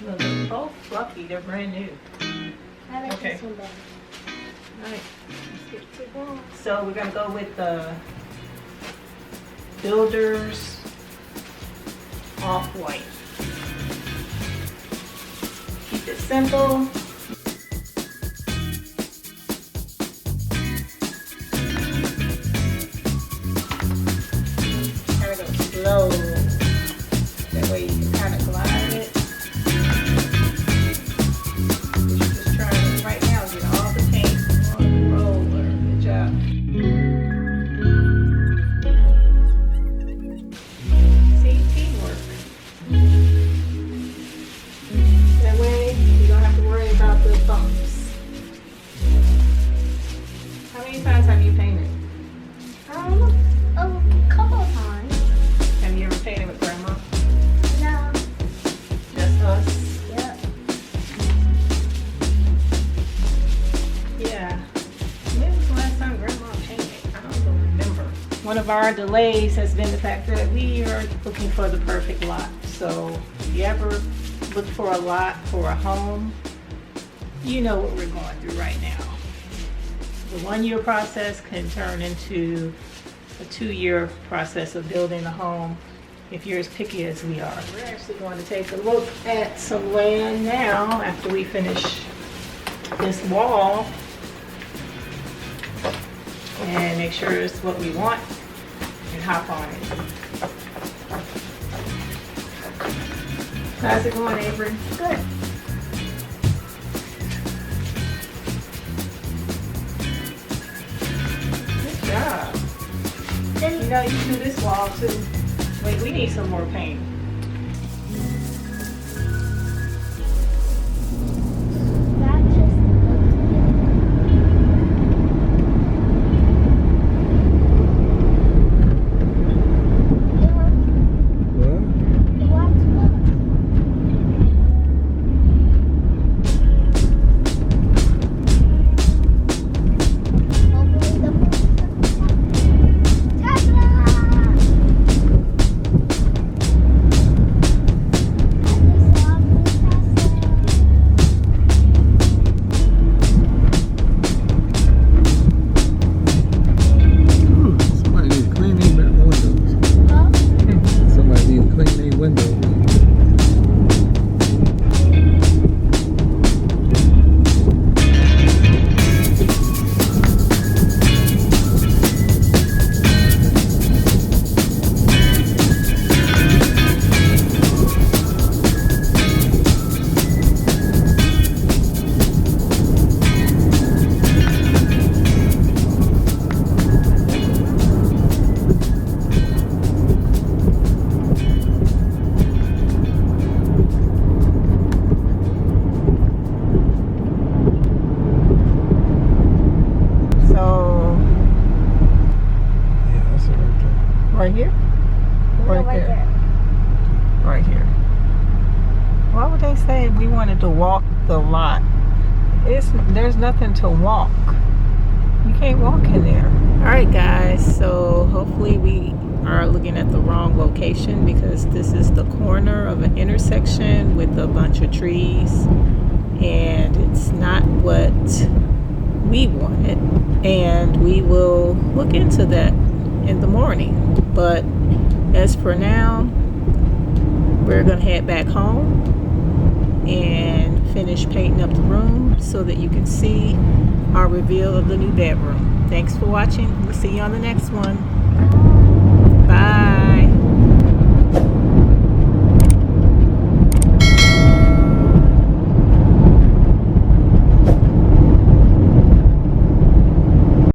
They're both fluffy. They're brand new. I like Okay. this one better. All right. Let's get to one. So we're gonna go with the Builders Off-White. Keep it simple. Kind of go slow. That way you can kind of glide it. Just trying right now to get all the paint on the roller. Good job. See, teamwork. That way you don't have to worry about the bumps. How many times have you painted? A couple of times. Have you ever painted with Grandma? No. Just us? Yep. Yeah. When was the last time Grandma painted? I don't even remember. One of our delays has been the fact that we are looking for the perfect lot. So if you ever look for a lot for a home, you know what we're going through right now. The 1-year process can turn into a 2-year process of building a home if you're as picky as we are. We're actually going to take a look at some land now after we finish this wall and make sure it's what we want and hop on it. How's it going, Avery? Good. Good job. You know, you can do this wall too. Wait, we need some more paint. That just Right here? Right there. Right here. Why would they say we wanted to walk the lot? There's nothing to walk. You can't walk in there. Alright guys, so hopefully we are looking at the wrong location because this is the corner of an intersection with a bunch of trees and it's not what we wanted, and we will look into that in the morning. But as for now, we're gonna head back home and finish painting up the room so that you can see our reveal of the new bedroom. Thanks for watching. We'll see you on the next one.